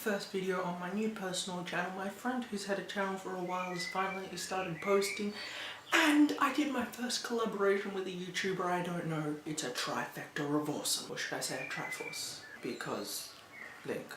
first video on my new personal channel. My friend who's had a channel for a while has finally started posting, and I did my first collaboration with a YouTuber. I don't know, it's a trifecta of awesome. Or should I say a triforce? Because link.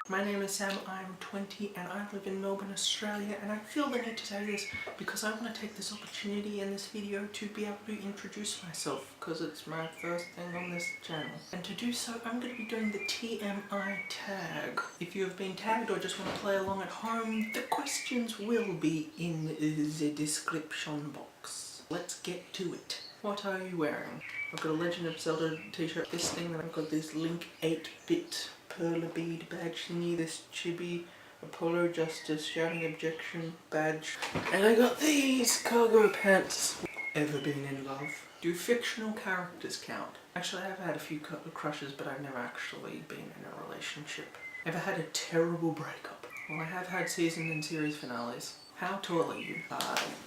My name is Sam, I'm 20 and I live in Melbourne, Australia, and I feel the need to say this because I want to take this opportunity in this video to be able to introduce myself because it's my first thing on this channel. And to do so, I'm going to be doing the TMI tag. If you have been tagged or just want to play along at home, the questions will be in the description box. Let's get to it. What are you wearing? I've got a Legend of Zelda t-shirt, this thing, and I've got this Link 8-bit perla bead badge thingy, this chibi Apollo Justice shouting objection badge, and I got these cargo pants. Ever been in love? Do fictional characters count? Actually, I've had a few crushes, but I've never actually been in a relationship. Ever had a terrible breakup? Well, I have had season and series finales. How tall are you?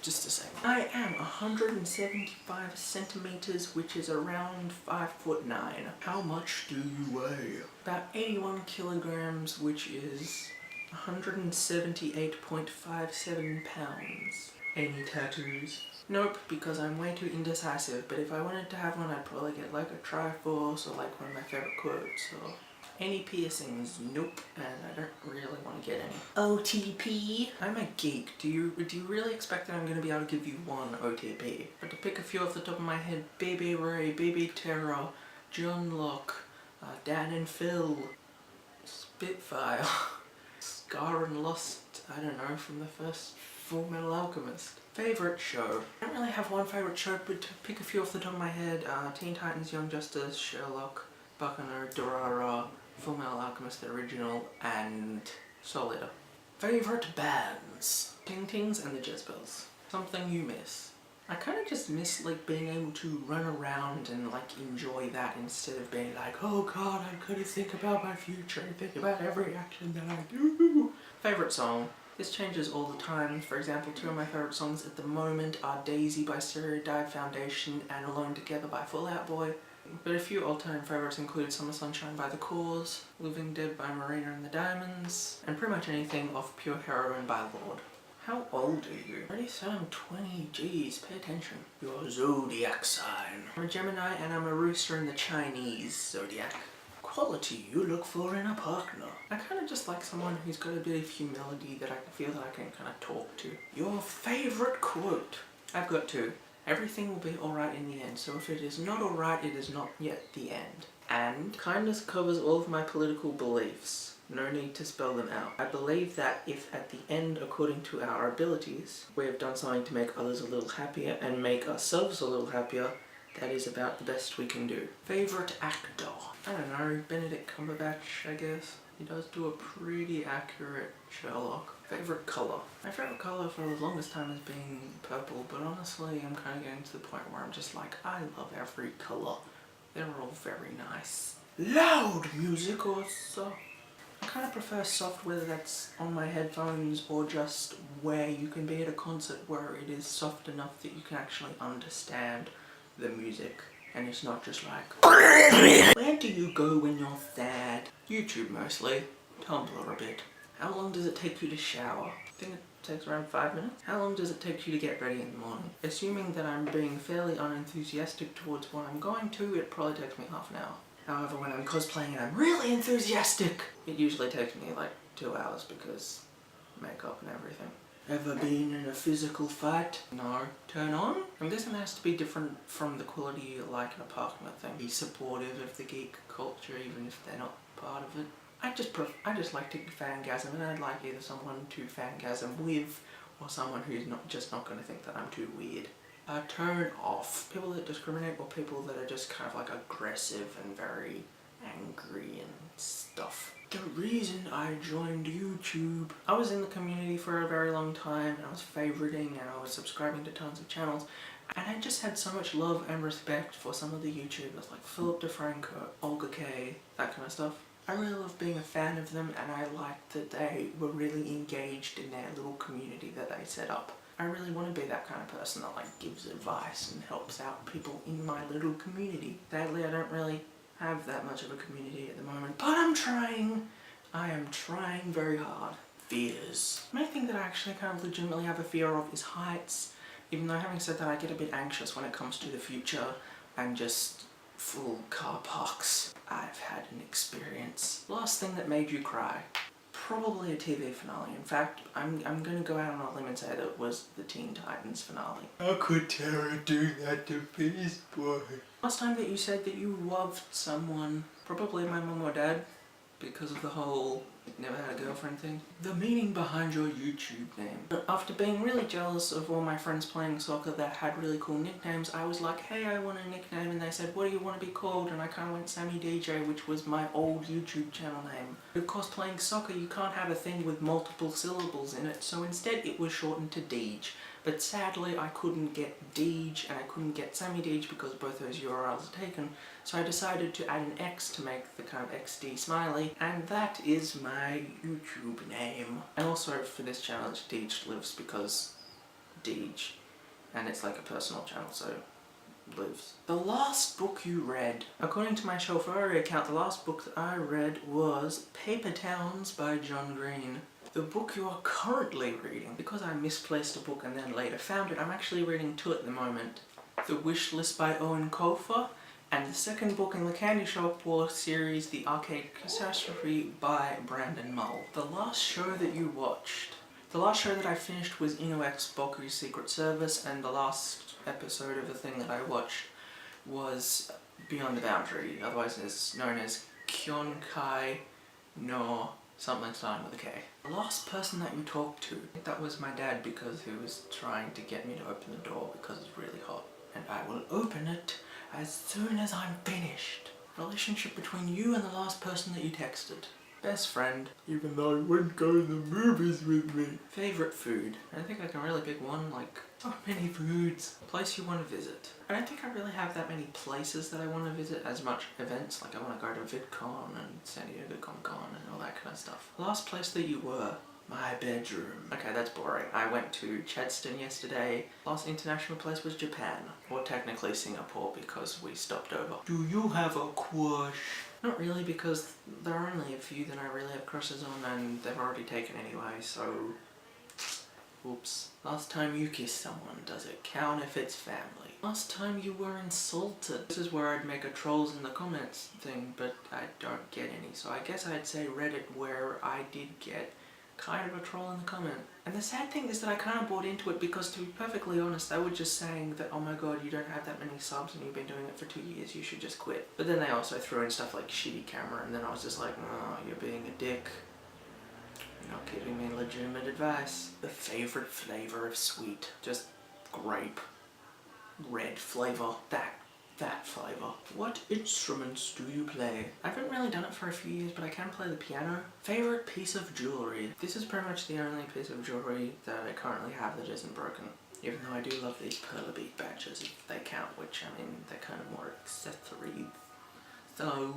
Just a second. I am 175 centimeters, which is around 5'9". How much do you weigh? About 81 kilograms, which is 178.57 pounds. Any tattoos? Nope, because I'm way too indecisive, but if I wanted to have one, I'd probably get like a Triforce or like one of my favorite quotes or... Any piercings? Nope, and I don't really want to get any. OTP? I'm a geek. Do you really expect that I'm going to be able to give you one OTP? But to pick a few off the top of my head, BB Ray, BB Terror, John Locke, Dan and Phil, Spitfire, Scar and Lost, I don't know, from the first Full Metal Alchemist. Favourite show? I don't really have one favourite show, but to pick a few off the top of my head, Teen Titans, Young Justice, Sherlock, Buccaneer, Durara, Full Metal Alchemist the original, and Soul Eater. Favourite bands? Ting Tings and the Jezebels. Something you miss? I kind of just miss like being able to run around and like enjoy that instead of being like, oh god, I've got to think about my future and think about every action that I do. Favourite song? This changes all the time. For example, two of my favourite songs at the moment are Daisy by Zodiac Foundation and Alone Together by Fall Out Boy. But a few all-time favourites include Summer Sunshine by The Cause, Living Dead by Marina and the Diamonds, and pretty much anything off Pure Heroin by Lord. How old are you? I already said I'm 20, jeez, pay attention. Your zodiac sign. I'm a Gemini and I'm a rooster in the Chinese zodiac. Quality you look for in a partner. I kind of just like someone who's got a bit of humility that I feel that I can kind of talk to. Your favourite quote? I've got two. Everything will be alright in the end, so if it is not alright, it is not yet the end. And kindness covers all of my political beliefs. No need to spell them out. I believe that if at the end, according to our abilities, we have done something to make others a little happier and make ourselves a little happier, that is about the best we can do. Favourite actor? I don't know, Benedict Cumberbatch, I guess. He does do a pretty accurate Sherlock. Favourite colour? My favourite colour for the longest time has been purple, but honestly I'm kind of getting to the point where I'm just like, I love every colour. They're all very nice. Loud music or soft? I kind of prefer soft, whether that's on my headphones or just where you can be at a concert where it is soft enough that you can actually understand the music. And it's not just like, where do you go when you're sad? YouTube mostly, Tumblr a bit. How long does it take you to shower? I think it takes around 5 minutes. How long does it take you to get ready in the morning? Assuming that I'm being fairly unenthusiastic towards what I'm going to, it probably takes me half an hour. However, when I'm cosplaying and I'm really enthusiastic, it usually takes me like 2 hours because makeup and everything. Ever been in a physical fight? No. Turn on? I'm guessing that has to be different from the quality you like in a partner thing. Be supportive of the geek culture even if they're not part of it. I just like to fangasm, and I'd like either someone to fangasm with or someone who's not going to think that I'm too weird. Turn off. People that discriminate or people that are just kind of like aggressive and very angry and stuff. The reason I joined YouTube. I was in the community for a very long time and I was favoriting and I was subscribing to tons of channels, and I just had so much love and respect for some of the YouTubers like Philip DeFranco, Olga K, that kind of stuff. I really love being a fan of them, and I liked that they were really engaged in their little community that they set up. I really want to be that kind of person that like gives advice and helps out people in my little community. Sadly, I don't really have that much of a community at the moment, but I'm trying. I am trying very hard. Fears. The main thing that I actually kind of legitimately have a fear of is heights. Even though, having said that, I get a bit anxious when it comes to the future and just full car parks. I've had an experience. Last thing that made you cry. Probably a TV finale. In fact, I'm gonna go out on a limb and say that it was the Teen Titans finale. How could Tara do that to Beast Boy? Last time that you said that you loved someone, probably my mum or dad, because of the whole never had a girlfriend thing. The meaning behind your YouTube name. After being really jealous of all my friends playing soccer that had really cool nicknames, I was like, hey, I want a nickname, and they said, what do you want to be called? And I kind of went Sammy DJ, which was my old YouTube channel name. Of course, playing soccer, you can't have a thing with multiple syllables in it, so instead it was shortened to Deedge. But sadly, I couldn't get Deedge and I couldn't get Sammy Deedge because both those URLs are taken, so I decided to add an X to make the kind of XD smiley, and that is my YouTube name. And also for this channel it's Deedge.lives because Deedge, and it's like a personal channel, so lives. The last book you read. According to my Chauffeur account, the last book that I read was Paper Towns by John Green. The book you are currently reading, because I misplaced a book and then later found it, I'm actually reading two at the moment. The Wish List by Owen Colfer, and the second book in the Candy Shop War series, The Arcade Catastrophe by Brandon Mull. The last show that you watched. The last show that I finished was Inox Boku's Secret Service, and the last episode of the thing that I watched was Beyond the Boundary, otherwise known as Kyonkai no something starting with a K. The last person that you talked to, that was my dad, because he was trying to get me to open the door because it's really hot. And I will open it as soon as I'm finished. Relationship between you and the last person that you texted. Best friend, even though he wouldn't go to the movies with me. Favorite food. I don't think I can really pick one, like, so many foods. Place you want to visit. I don't think I really have that many places that I want to visit as much events, like I want to go to VidCon and San Diego Comic Con and all that kind of stuff. Last place that you were. My bedroom. Okay, that's boring. I went to Chadstone yesterday. Last international place was Japan. Or technically Singapore because we stopped over. Do you have a crush? Not really, because there are only a few that I really have crushes on and they've already taken anyway, so... Oops. Last time you kissed someone, does it count if it's family? Last time you were insulted. This is where I'd make a trolls in the comments thing, but I don't get any, so I guess I'd say Reddit, where I did get kind of a troll in the comment. And the sad thing is that I kind of bought into it because, to be perfectly honest, they were just saying that, oh my god, you don't have that many subs and you've been doing it for 2 years, you should just quit. But then they also threw in stuff like shitty camera, and then I was just like, oh, you're being a dick. You're not giving me legitimate advice. The favorite flavor of sweet. Just grape. Red flavor. That flavor. What instruments do you play? I haven't really done it for a few years, but I can play the piano. Favorite piece of jewelry? This is pretty much the only piece of jewelry that I currently have that isn't broken. Even though I do love these pearl bead badges, if they count, which, I mean, they're kind of more accessories. So,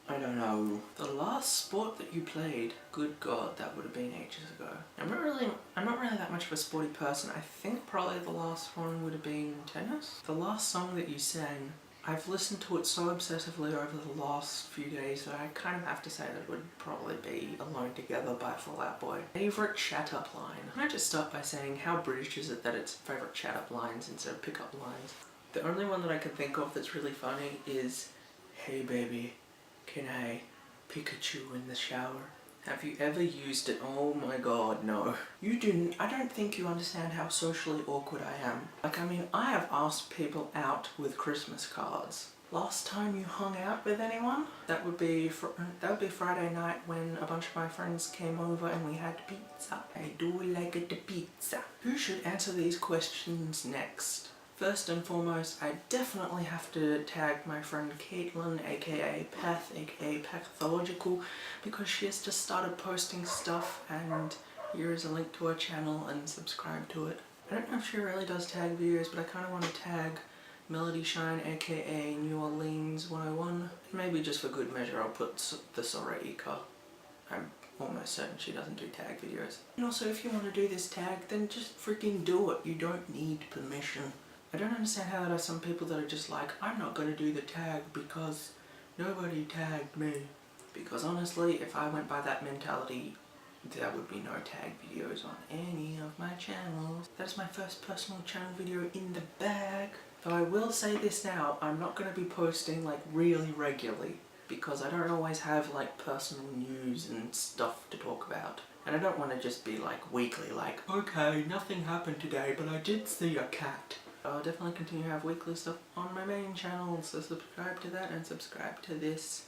I don't know. The last sport that you played, good god, that would have been ages ago. I'm not really that much of a sporty person. I think probably the last one would have been tennis. The last song that you sang, I've listened to it so obsessively over the last few days that I kind of have to say that it would probably be Alone Together by Fall Out Boy. Favorite chat up line. Can I just start by saying, how British is it that it's favorite chat up lines instead of pick up lines? The only one that I can think of that's really funny is, hey baby, can I Pikachu in the shower? Have you ever used it? Oh my god, no. You didn't. I don't think you understand how socially awkward I am. Like, I mean, I have asked people out with Christmas cards. Last time you hung out with anyone? That would be Friday night when a bunch of my friends came over and we had pizza. I do like the pizza. Who should answer these questions next? First and foremost, I definitely have to tag my friend Caitlin, aka Path, aka Pathological, because she has just started posting stuff, and here is a link to her channel and subscribe to it. I don't know if she really does tag videos, but I kind of want to tag Melody Shine, aka New Orleans 101. Maybe just for good measure I'll put the Soraika. I'm almost certain she doesn't do tag videos. And also, if you want to do this tag, then just freaking do it. You don't need permission. I don't understand how there are some people that are just like, I'm not going to do the tag because nobody tagged me. Because honestly, if I went by that mentality, there would be no tag videos on any of my channels. That's my first personal channel video in the bag. Though I will say this now, I'm not going to be posting like really regularly because I don't always have like personal news and stuff to talk about. And I don't want to just be like weekly, like, okay, nothing happened today, but I did see a cat. I'll definitely continue to have weekly stuff on my main channel, so subscribe to that and subscribe to this.